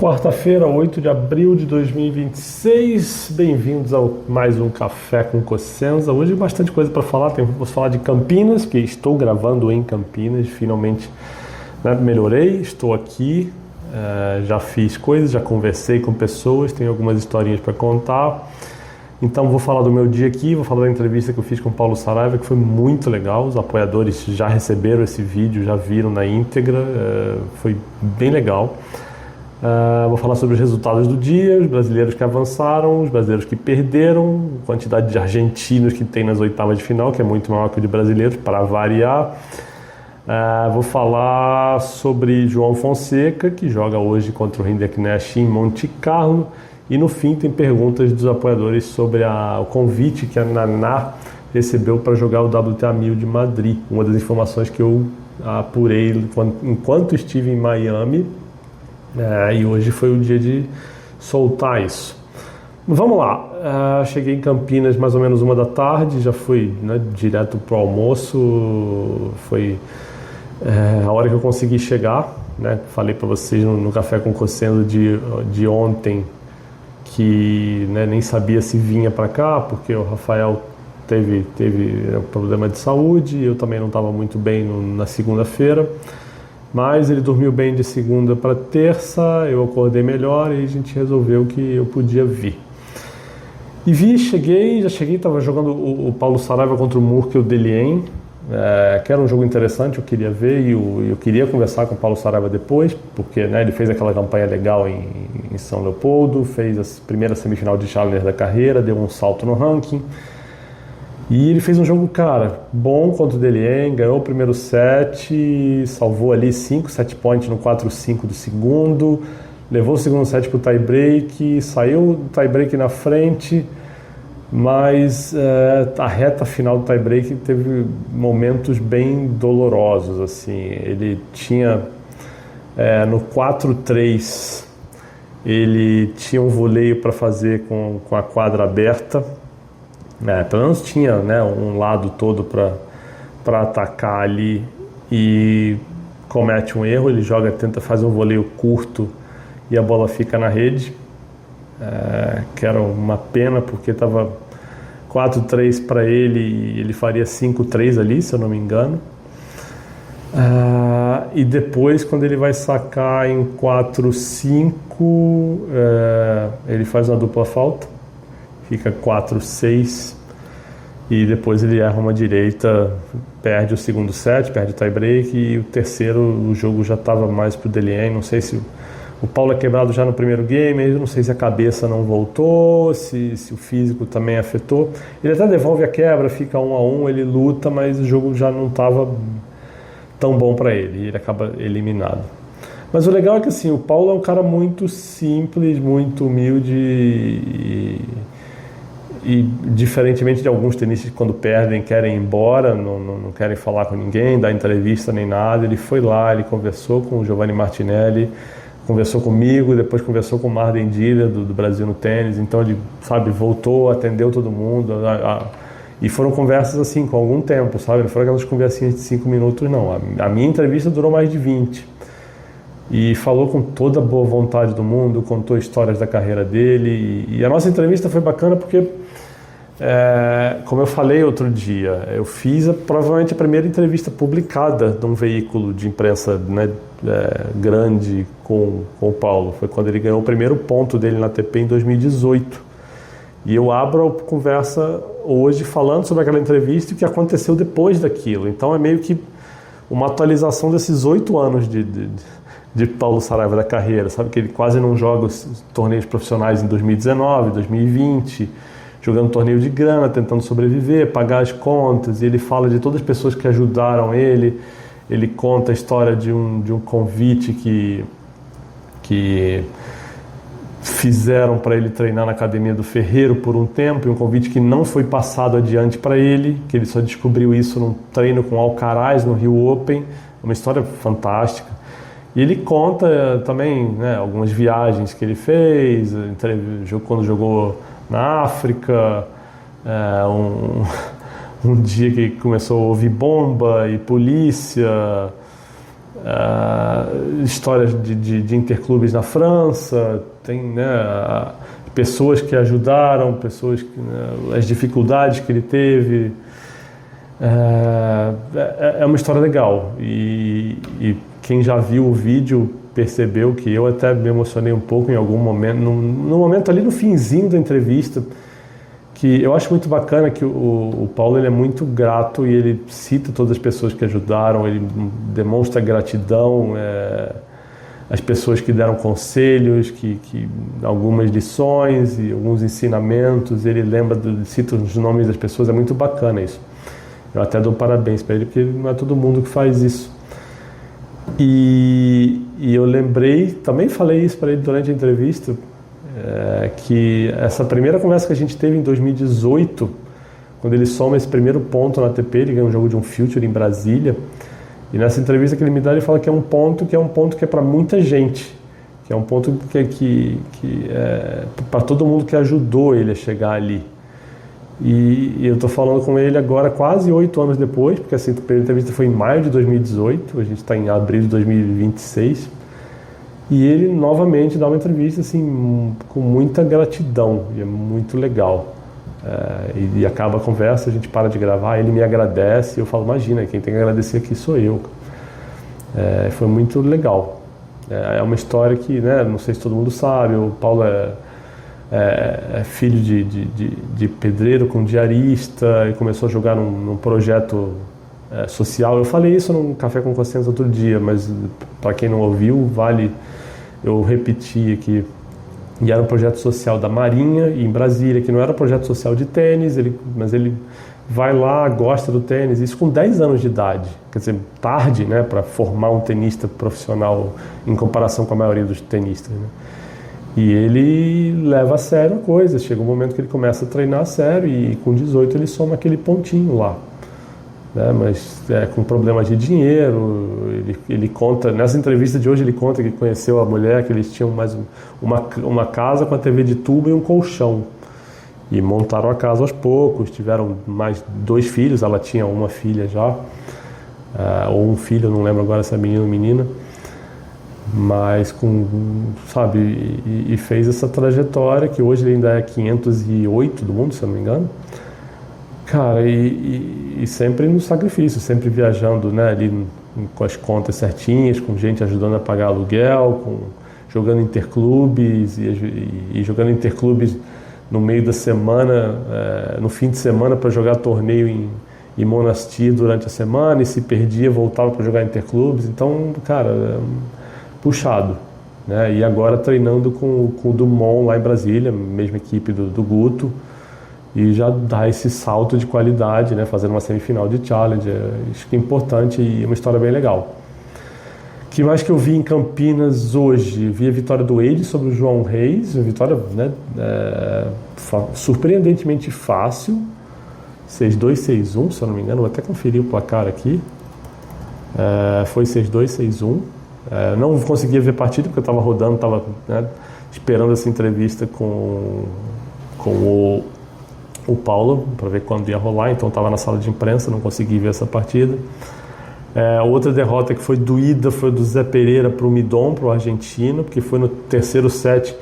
Quarta-feira, 8 de abril de 2026, bem-vindos a mais um Café com Cossenza. Hoje bastante coisa para falar, vou falar de Campinas, que estou gravando em Campinas, finalmente melhorei, estou aqui, já fiz coisas, já conversei com pessoas, tenho algumas historinhas para contar. Então vou falar do meu dia aqui, vou falar da entrevista que eu fiz com o Paulo Saraiva, que foi muito legal, os apoiadores já receberam esse vídeo, já viram na íntegra, foi bem legal. Vou falar sobre os resultados do dia, os brasileiros que avançaram, os brasileiros que perderam, a quantidade de argentinos que tem nas oitavas de final, que é muito maior que o de brasileiros, para variar. Vou falar sobre João Fonseca, que joga hoje contra o Rinderknecht em Monte Carlo. E no fim tem perguntas dos apoiadores sobre o convite que a Naná recebeu para jogar o WTA 1000 de Madrid. Uma das informações que eu apurei enquanto estive em Miami. E hoje foi o dia de soltar isso. Vamos lá, cheguei em Campinas mais ou menos 1 da tarde, já fui direto para o almoço, foi a hora que eu consegui chegar, falei para vocês no Café com Cossenza de ontem que nem sabia se vinha para cá, porque o Rafael teve problema de saúde, eu também não estava muito bem na segunda-feira. Mas ele dormiu bem de segunda para terça, eu acordei melhor e a gente resolveu que eu podia vir. E já cheguei, estava jogando o Paulo Saraiva contra o Murkel Delien, que era um jogo interessante, eu queria ver e eu queria conversar com o Paulo Saraiva depois, porque ele fez aquela campanha legal em São Leopoldo, fez a primeira semifinal de Challenger da carreira, deu um salto no ranking. E ele fez um jogo, bom contra o Delien, ganhou o primeiro set, salvou ali 5 set points no 4-5 do segundo, levou o segundo set para o tie-break, saiu do tie-break na frente, mas a reta final do tie-break teve momentos bem dolorosos, assim. Ele tinha, no 4-3, ele tinha um voleio para fazer com a quadra aberta, pelo menos tinha um lado todo para atacar ali e comete um erro, ele tenta fazer um voleio curto e a bola fica na rede, que era uma pena porque estava 4-3 para ele e ele faria 5-3 ali, se eu não me engano. E depois, quando ele vai sacar em 4-5, ele faz uma dupla falta, fica 4-6 e depois ele erra uma direita, perde o segundo set, perde o tie-break e o terceiro o jogo já estava mais para o Delien. Não sei se o Paulo é quebrado já no primeiro game, eu não sei se a cabeça não voltou, se o físico também afetou. Ele até devolve a quebra, fica 1-1, ele luta, mas o jogo já não estava tão bom para ele e ele acaba eliminado. Mas o legal é que assim, o Paulo é um cara muito simples, muito humilde e diferentemente de alguns tenistas que quando perdem querem ir embora, não querem falar com ninguém, dar entrevista nem nada, ele foi lá, ele conversou com o Giovanni Martinelli, conversou comigo, depois conversou com o Marden Diller do Brasil no tênis, então ele, voltou, atendeu todo mundo, e foram conversas assim, com algum tempo, não foram aquelas conversinhas de 5 minutos, não, a minha entrevista durou mais de 20. E falou com toda a boa vontade do mundo, contou histórias da carreira dele. E a nossa entrevista foi bacana porque, como eu falei outro dia, eu fiz provavelmente a primeira entrevista publicada de um veículo de imprensa grande com o Paulo. Foi quando ele ganhou o primeiro ponto dele na ATP em 2018. E eu abro a conversa hoje falando sobre aquela entrevista e o que aconteceu depois daquilo. Então é meio que uma atualização desses 8 anos de Paulo Saraiva da carreira, que ele quase não joga os torneios profissionais em 2019, 2020, jogando torneio de grana, tentando sobreviver, pagar as contas, e ele fala de todas as pessoas que ajudaram ele conta a história de um convite que fizeram para ele treinar na academia do Ferreiro por um tempo, e um convite que não foi passado adiante para ele, que ele só descobriu isso num treino com Alcaraz no Rio Open, uma história fantástica. E ele conta também algumas viagens que ele fez, quando jogou na África, um dia que começou a ouvir bomba e polícia, histórias de interclubes na França, tem, né, pessoas que ajudaram, pessoas que, né, as dificuldades que ele teve. É uma história legal e quem já viu o vídeo percebeu que eu até me emocionei um pouco em algum momento, no momento ali no finzinho da entrevista, que eu acho muito bacana que o Paulo ele é muito grato e ele cita todas as pessoas que ajudaram, ele demonstra gratidão, as pessoas que deram conselhos, que algumas lições e alguns ensinamentos, ele cita os nomes das pessoas, é muito bacana isso. Eu até dou parabéns para ele, porque não é todo mundo que faz isso. E eu lembrei, também falei isso para ele durante a entrevista, que essa primeira conversa que a gente teve em 2018, quando ele soma esse primeiro ponto na ATP, ele ganha um jogo de um Future em Brasília, e nessa entrevista que ele me dá, ele fala que é um ponto que é para muita gente, que é um ponto que é para todo mundo que ajudou ele a chegar ali. E eu estou falando com ele agora quase 8 anos depois, porque assim, a primeira entrevista foi em maio de 2018, a gente está em abril de 2026, e ele novamente dá uma entrevista assim, com muita gratidão, e é muito legal. E acaba a conversa, a gente para de gravar, ele me agradece, eu falo, imagina, quem tem que agradecer aqui sou eu. Foi muito legal. É uma história que, né, não sei se todo mundo sabe, o Paulo é filho de pedreiro com diarista e começou a jogar num projeto social. Eu falei isso num Café com Consciência outro dia, mas para quem não ouviu, vale eu repetir aqui. E era um projeto social da Marinha, em Brasília, que não era um projeto social de tênis, mas ele vai lá, gosta do tênis, isso com 10 anos de idade. Quer dizer, tarde, né, para formar um tenista profissional em comparação com a maioria dos tenistas, né? E ele leva a sério a coisa, chega um momento que ele começa a treinar a sério e com 18 ele soma aquele pontinho lá, né? Mas com problemas de dinheiro, ele conta, nessa entrevista de hoje ele conta que conheceu a mulher, que eles tinham mais uma casa com a TV de tubo e um colchão, e montaram a casa aos poucos, tiveram mais 2 filhos, ela tinha uma filha já, ou um filho, não lembro agora se é menino ou menina, mas sabe, e fez essa trajetória que hoje ele ainda é 508 do mundo, se eu não me engano, cara, e sempre no sacrifício, sempre viajando, né, ali com as contas certinhas, com gente ajudando a pagar aluguel, jogando interclubes e jogando interclubes no meio da semana, no fim de semana para jogar torneio em Monastir durante a semana, e se perdia voltava para jogar interclubes. Então, cara, puxado, né? E agora treinando com o Dumont lá em Brasília, mesma equipe do Guto, e já dá esse salto de qualidade, né? Fazendo uma semifinal de Challenger, acho que é importante e é uma história bem legal. O que mais que eu vi em Campinas hoje? Vi a vitória do Eide sobre o João Reis, uma vitória, né, surpreendentemente fácil, 6-2, 6-1, se eu não me engano, vou até conferir o placar aqui, foi 6-2, 6-1. Não conseguia ver a partida porque eu estava rodando, estava, né, esperando essa entrevista com o Paulo para ver quando ia rolar, então estava na sala de imprensa, não consegui ver essa partida. Outra derrota que foi doída foi do Zé Pereira para o Midon, para o argentino, porque foi no terceiro set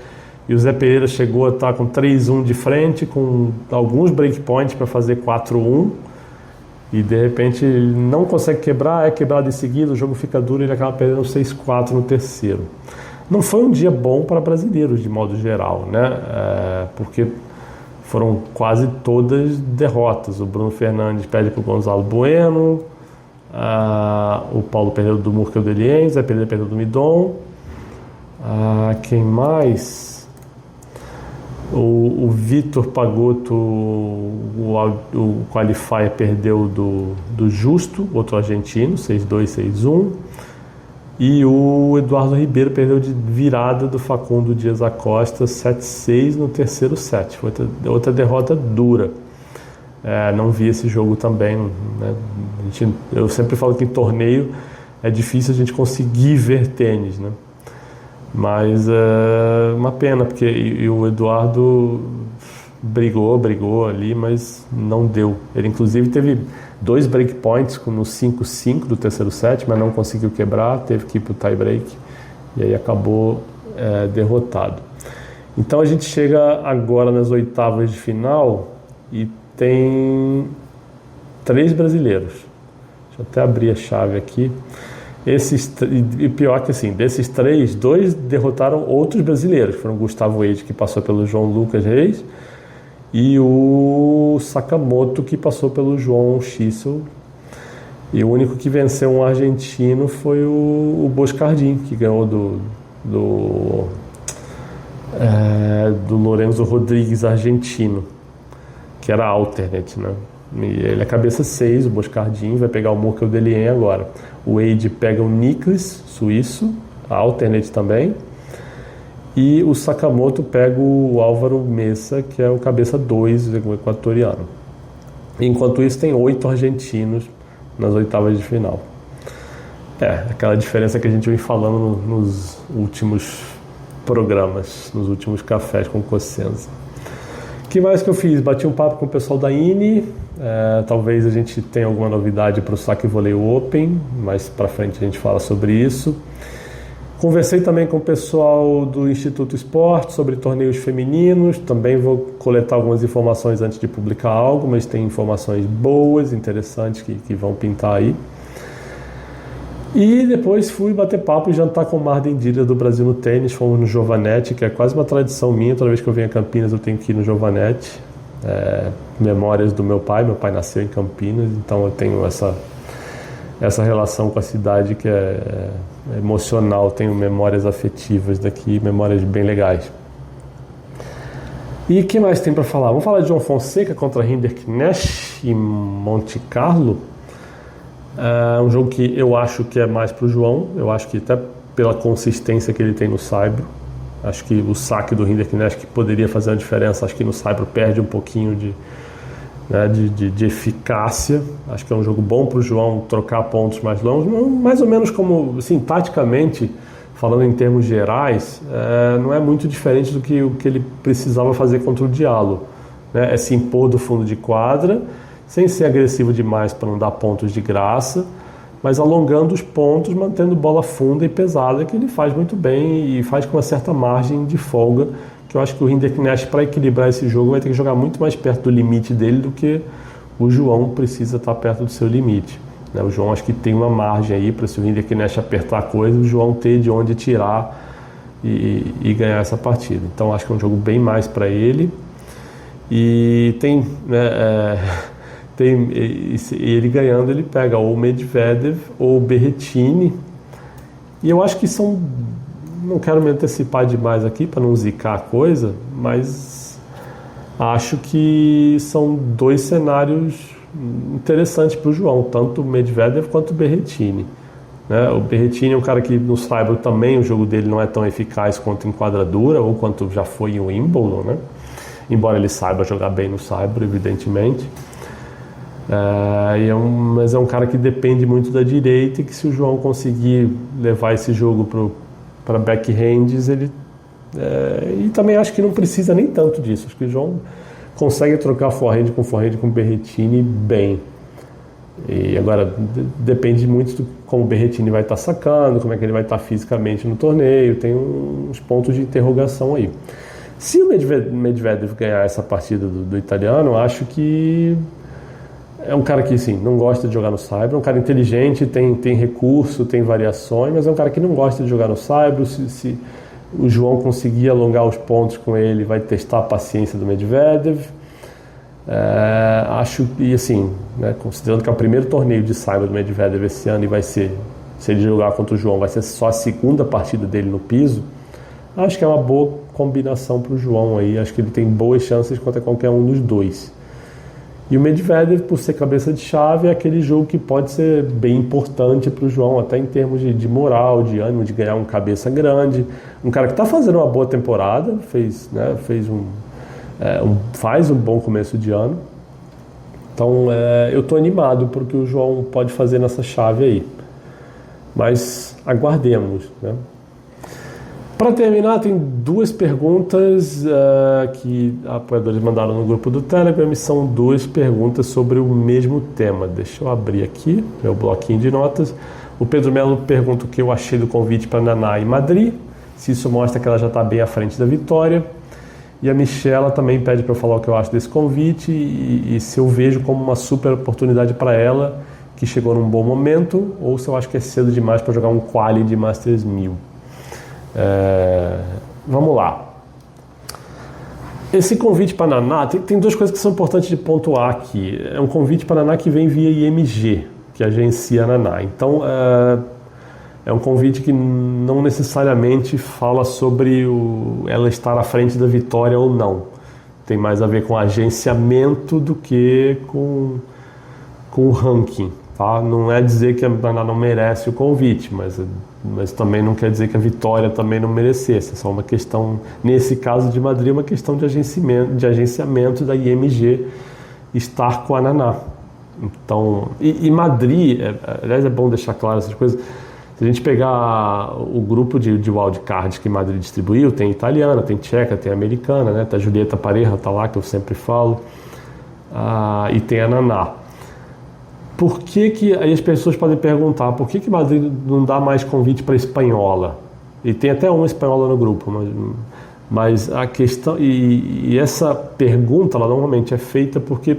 e o Zé Pereira chegou a estar com 3-1 de frente, com alguns breakpoints para fazer 4-1, e de repente ele não consegue quebrar, é quebrado em seguida, o jogo fica duro e ele acaba perdendo 6-4 no terceiro. Não foi um dia bom para brasileiros de modo geral, né? Porque foram quase todas derrotas. O Bruno Fernandes perde para o Gonzalo Bueno, o Paulo perdeu do Murkel Deliens, a Pereira perdeu do Midon, quem mais? O Vitor Pagotto, o qualifier perdeu do Justo, outro argentino, 6-2, 6-1, e o Eduardo Ribeiro perdeu de virada do Facundo Dias Acosta, 7-6 no terceiro set. Foi outra derrota dura. Não vi esse jogo também, né? Eu sempre falo que em torneio é difícil a gente conseguir ver tênis, né? Mas é uma pena, porque o Eduardo brigou ali, mas não deu. Ele inclusive teve 2 breakpoints no 5-5 do terceiro set, mas não conseguiu quebrar, teve que ir para o tie break e aí acabou derrotado. Então a gente chega agora nas oitavas de final e tem 3 brasileiros. Deixa eu até abrir a chave aqui. E pior que assim, desses 3, 2 derrotaram outros brasileiros. Foram o Gustavo Eide, que passou pelo João Lucas Reis, e o Sakamoto, que passou pelo João Schissel. E o único que venceu um argentino foi o Boscardin, que ganhou do Lorenzo Rodrigues, argentino, que era alternate, né? E ele é cabeça 6, o Boscardin vai pegar o Murkel Delien agora. O Eide pega o Niklas, suíço, alternate também. E o Sakamoto pega o Álvaro Mesa, que é o cabeça 2, o equatoriano. Enquanto isso, tem 8 argentinos nas oitavas de final. Aquela diferença que a gente vem falando nos últimos programas, nos últimos cafés com Cosenza. O que mais que eu fiz? Bati um papo com o pessoal da INE. Talvez a gente tenha alguma novidade para o Saque Volley Open, mais para frente a gente fala sobre isso. Conversei também com o pessoal do Instituto Esporte sobre torneios femininos. Também vou coletar algumas informações antes de publicar algo, mas tem informações boas, interessantes que vão pintar aí. E depois fui bater papo e jantar com o Marden Dira do Brasil no tênis. Fomos no Giovanetti, que é quase uma tradição minha. Toda vez que eu venho a Campinas eu tenho que ir no Giovanetti. Memórias do meu pai nasceu em Campinas, então eu tenho essa relação com a cidade que é emocional, tenho memórias afetivas daqui, memórias bem legais. E o que mais tem para falar? Vamos falar de João Fonseca contra Hendrik Nesh em Monte Carlo. Um jogo que eu acho que é mais para o João, eu acho que até pela consistência que ele tem no saibro. Acho que o saque do Hendrik Nesh que poderia fazer uma diferença, acho que no saibro perde um pouquinho de eficácia. Acho que é um jogo bom para o João trocar pontos mais longos, mais ou menos como, assim, taticamente, falando em termos gerais, não é muito diferente do que o que ele precisava fazer contra o Diallo, né? É se impor do fundo de quadra, sem ser agressivo demais para não dar pontos de graça, mas alongando os pontos, mantendo bola funda e pesada, que ele faz muito bem e faz com uma certa margem de folga, que eu acho que o Hendrik Nesh, para equilibrar esse jogo, vai ter que jogar muito mais perto do limite dele do que o João precisa estar perto do seu limite. O João acho que tem uma margem aí para, se o Hendrik Nesh apertar a coisa, o João ter de onde tirar e ganhar essa partida. Então acho que é um jogo bem mais para ele. E tem, ele ganhando, ele pega ou o Medvedev ou o Berrettini. E eu acho que são... Não quero me antecipar demais aqui para não zicar a coisa, mas acho que são 2 cenários interessantes para o João, tanto o Medvedev quanto o Berrettini. O Berrettini é um cara que no saibro também o jogo dele não é tão eficaz quanto em quadradura ou quanto já foi em Wimbledon, né? Embora ele saiba jogar bem no saibro, evidentemente. Mas é um cara que depende muito da direita e que, se o João conseguir levar esse jogo para backhands, ele e também acho que não precisa nem tanto disso. Acho que o João consegue trocar forehand com Berrettini bem. E agora depende muito de como o Berrettini vai estar sacando, como é que ele vai estar fisicamente no torneio. Tem uns pontos de interrogação aí. Se o Medvedev ganhar essa partida do italiano, acho que é um cara que, sim, não gosta de jogar no saibro, é um cara inteligente, tem recurso, tem variações, mas é um cara que não gosta de jogar no saibro. Se o João conseguir alongar os pontos com ele, vai testar a paciência do Medvedev. Acho que, assim, considerando que é o primeiro torneio de saibro do Medvedev esse ano e vai ser, se ele jogar contra o João, vai ser só a segunda partida dele no piso, acho que é uma boa combinação para o João aí. Acho que ele tem boas chances contra qualquer um dos dois. E o Medvedev, por ser cabeça de chave, é aquele jogo que pode ser bem importante para o João, até em termos de moral, de ânimo, de ganhar um cabeça grande. Um cara que está fazendo uma boa temporada, faz um bom começo de ano. Então eu estou animado por o que o João pode fazer nessa chave aí. Mas aguardemos, né? Para terminar, tem duas perguntas que apoiadores mandaram no grupo do Telegram, e são duas perguntas sobre o mesmo tema. Deixa eu abrir aqui meu bloquinho de notas. O Pedro Melo pergunta o que eu achei do convite para Naná em Madrid, se isso mostra que ela já está bem à frente da vitória. E a Michela também pede para eu falar o que eu acho desse convite e se eu vejo como uma super oportunidade para ela, que chegou num bom momento, ou se eu acho que é cedo demais para jogar um quali de Masters 1000. Vamos lá. Esse convite para Naná, tem duas coisas que são importantes de pontuar aqui. É um convite para Naná que vem via IMG, que agencia a Naná. Então, é um convite que não necessariamente fala sobre ela estar à frente da vitória ou não. Tem mais a ver com agenciamento do que com o ranking. Tá? Não é dizer que a Naná não merece o convite, mas também não quer dizer que a vitória também não merecesse. É só uma questão, nesse caso de Madrid, uma questão de agenciamento da IMG estar com a Naná. Então, e Madrid, aliás, é bom deixar claro essas coisas. Se a gente pegar o grupo de wildcards que Madrid distribuiu, tem italiana, tem tcheca, tem americana, né? Tá a Julieta Pareja, tá lá, que eu sempre falo, e tem a Naná. Por que aí as pessoas podem perguntar, por que Madrid não dá mais convite para espanhola? E tem até uma espanhola no grupo, mas a questão, e essa pergunta, ela normalmente é feita porque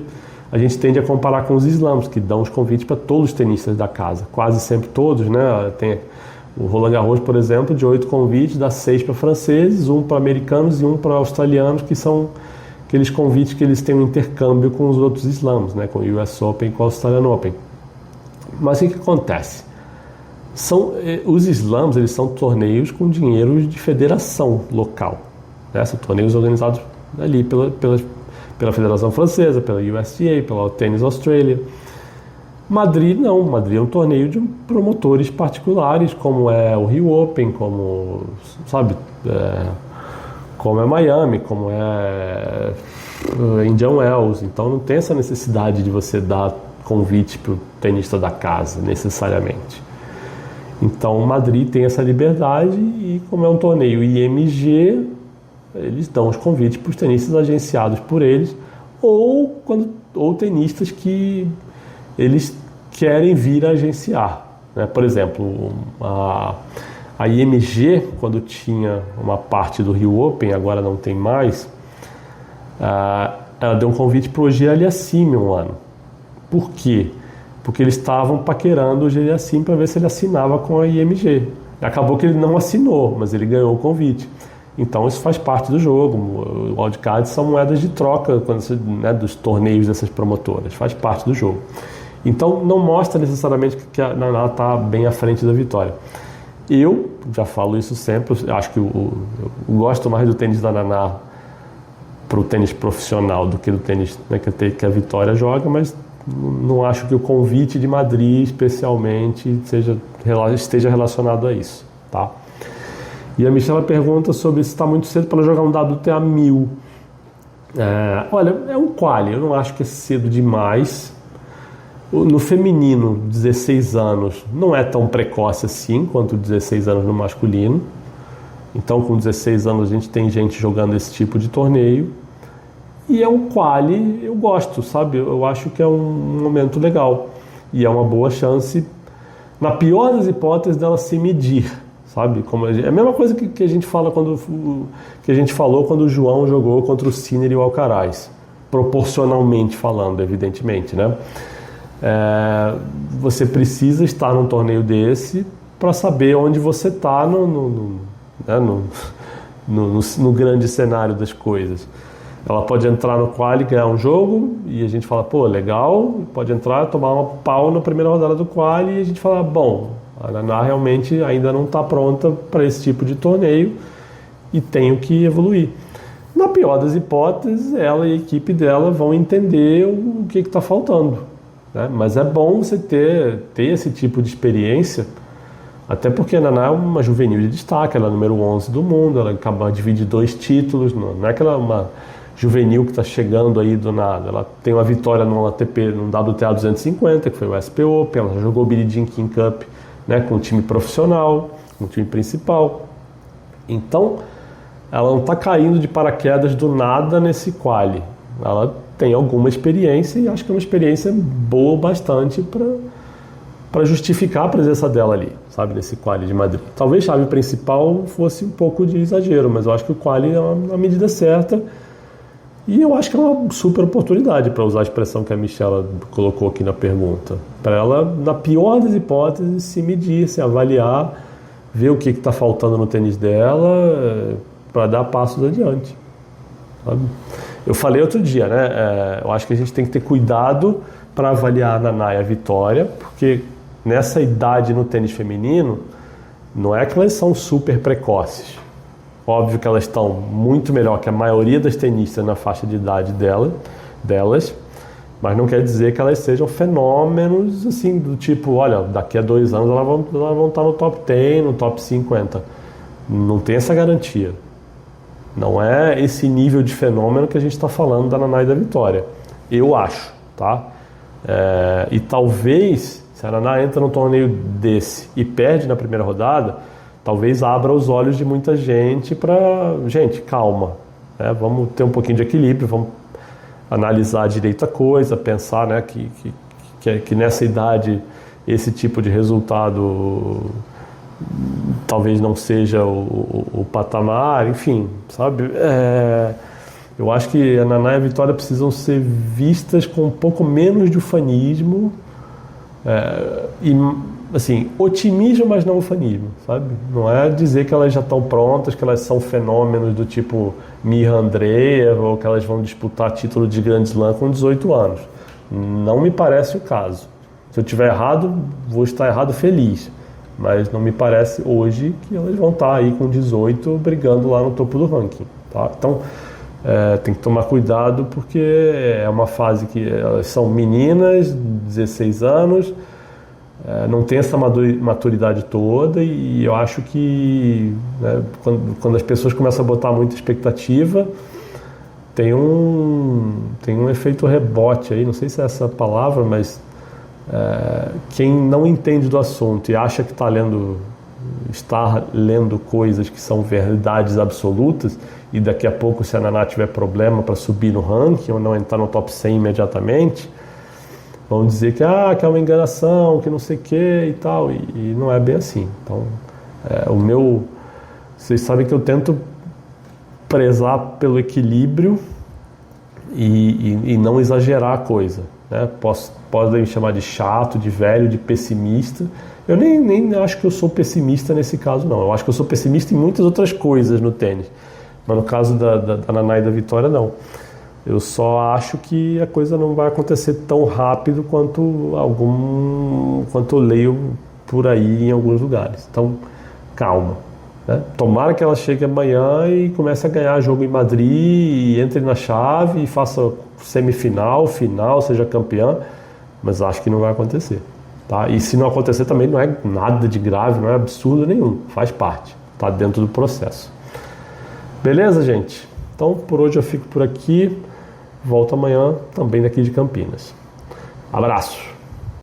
a gente tende a comparar com os slams, que dão os convites para todos os tenistas da casa, quase sempre todos, né? Tem o Roland Garros, por exemplo, de 8 convites, dá 6 para franceses, 1 para americanos e 1 para australianos, que são aqueles convites que eles têm um intercâmbio com os outros slams, né? Com o US Open e com o Australian Open. Mas o que acontece? Os slams, eles são torneios com dinheiro de federação local, né? São torneios organizados ali pela Federação Francesa, pela USTA, pela Tennis Australia. Madrid não, Madrid é um torneio de promotores particulares, como é o Rio Open, como é Miami, como é Indian Wells. Então não tem essa necessidade de você dar convite para o tenista da casa, necessariamente. Então Madrid tem essa liberdade e, como é um torneio IMG, eles dão os convites para os tenistas agenciados por eles ou tenistas que eles querem vir a agenciar, né? Por exemplo, a IMG, quando tinha uma parte do Rio Open, agora não tem mais, ela deu um convite para o Auger Aliassime um ano. Por quê? Porque eles estavam paquerando o Auger Aliassime para ver se ele assinava com a IMG. Acabou que ele não assinou, mas ele ganhou o convite. Então isso faz parte do jogo. O wildcards são moedas de troca dos torneios dessas promotoras, faz parte do jogo. Então não mostra necessariamente que a Naná está bem à frente da vitória. Eu já falo isso sempre, eu acho que eu gosto mais do tênis da Naná para o tênis profissional do que do tênis, né, que a Vitória joga, mas não acho que o convite de Madrid especialmente esteja relacionado a isso, tá? E a Michela pergunta sobre se está muito cedo para jogar um WTA 1000. Olha, é um quali, eu não acho que é cedo demais. No feminino, 16 anos, não é tão precoce assim quanto 16 anos no masculino. Então, com 16 anos, a gente tem gente jogando esse tipo de torneio. E é um quali, eu gosto, sabe? Eu acho que é um momento legal. E é uma boa chance, na pior das hipóteses, dela se medir, sabe? É a mesma coisa que a gente fala que a gente falou quando o João jogou contra o Sinner e o Alcaraz. Proporcionalmente falando, evidentemente, né? Você precisa estar num torneio desse para saber onde você está no grande cenário das coisas. Ela pode entrar no quali, ganhar um jogo e a gente fala, pô, legal, pode entrar, tomar uma pau na primeira rodada do quali e a gente fala, bom, a Naná realmente ainda não está pronta para esse tipo de torneio e tenho que evoluir. Na pior das hipóteses, ela e a equipe dela vão entender o que está faltando, né? Mas é bom você ter esse tipo de experiência, até porque a Naná é uma juvenil de destaque, ela é número 11 do mundo, ela acaba de dividir 2 títulos, não é que ela é uma juvenil que está chegando aí do nada. Ela tem uma vitória no ATP, no WTA 250, que foi o SP Open, ela jogou o Billie Jean King Cup, né, com o time profissional, com o time principal. Então, ela não está caindo de paraquedas do nada nesse quali. Ela tem alguma experiência e acho que é uma experiência boa bastante para justificar a presença dela ali, sabe, nesse quali de Madrid. Talvez a chave principal fosse um pouco de exagero, mas eu acho que o quali é uma medida certa e eu acho que é uma super oportunidade, para usar a expressão que a Michela colocou aqui na pergunta, para ela, na pior das hipóteses, se medir, se avaliar, ver o que está faltando no tênis dela, para dar passos adiante, sabe? Eu falei outro dia, né? Eu acho que a gente tem que ter cuidado para avaliar a Naná e a Vitória, porque nessa idade no tênis feminino, não é que elas são super precoces. Óbvio que elas estão muito melhor que a maioria das tenistas na faixa de idade delas, mas não quer dizer que elas sejam fenômenos assim, do tipo, olha, daqui a 2 anos elas vão estar no top 10, no top 50. Não tem essa garantia. Não é esse nível de fenômeno que a gente está falando da Naná e da Vitória. Eu acho, tá? E talvez, se a Naná entra num torneio desse e perde na primeira rodada, talvez abra os olhos de muita gente para... Gente, calma, né? Vamos ter um pouquinho de equilíbrio, vamos analisar direito a coisa, pensar, né, que nessa idade esse tipo de resultado talvez não seja o patamar, enfim, sabe? Eu acho que a Naná e a Vitória precisam ser vistas com um pouco menos de ufanismo e, assim, otimismo, mas não ufanismo, sabe? Não é dizer que elas já estão prontas, que elas são fenômenos do tipo Mirra Andreeva, ou que elas vão disputar título de Grand Slam com 18 anos. Não me parece o caso. Se eu estiver errado, vou estar errado feliz. Mas não me parece hoje que elas vão estar aí com 18 brigando lá no topo do ranking, tá? Então, tem que tomar cuidado porque é uma fase que elas são meninas, 16 anos, não tem essa maturidade toda e eu acho que, né, quando as pessoas começam a botar muita expectativa, tem um efeito rebote aí, não sei se é essa palavra, mas quem não entende do assunto e acha que está lendo coisas que são verdades absolutas e daqui a pouco, se a Naná tiver problema para subir no ranking ou não entrar no top 100 imediatamente, vão dizer que é uma enganação, que não sei o que e tal, e não é bem assim. Então, vocês sabem que eu tento prezar pelo equilíbrio e não exagerar a coisa, né? Podem me chamar de chato, de velho, de pessimista. Eu nem acho que eu sou pessimista nesse caso, não. Eu acho que eu sou pessimista em muitas outras coisas no tênis. Mas no caso da Naná e da Vitória, não. Eu só acho que a coisa não vai acontecer tão rápido quanto eu leio por aí em alguns lugares. Então, calma, né? Tomara que ela chegue amanhã e comece a ganhar jogo em Madrid e entre na chave e faça semifinal, final, seja campeã. Mas acho que não vai acontecer, tá? E se não acontecer também não é nada de grave, não é absurdo nenhum, faz parte, tá dentro do processo. Beleza, gente? Então, por hoje eu fico por aqui, volto amanhã também daqui de Campinas. Abraço!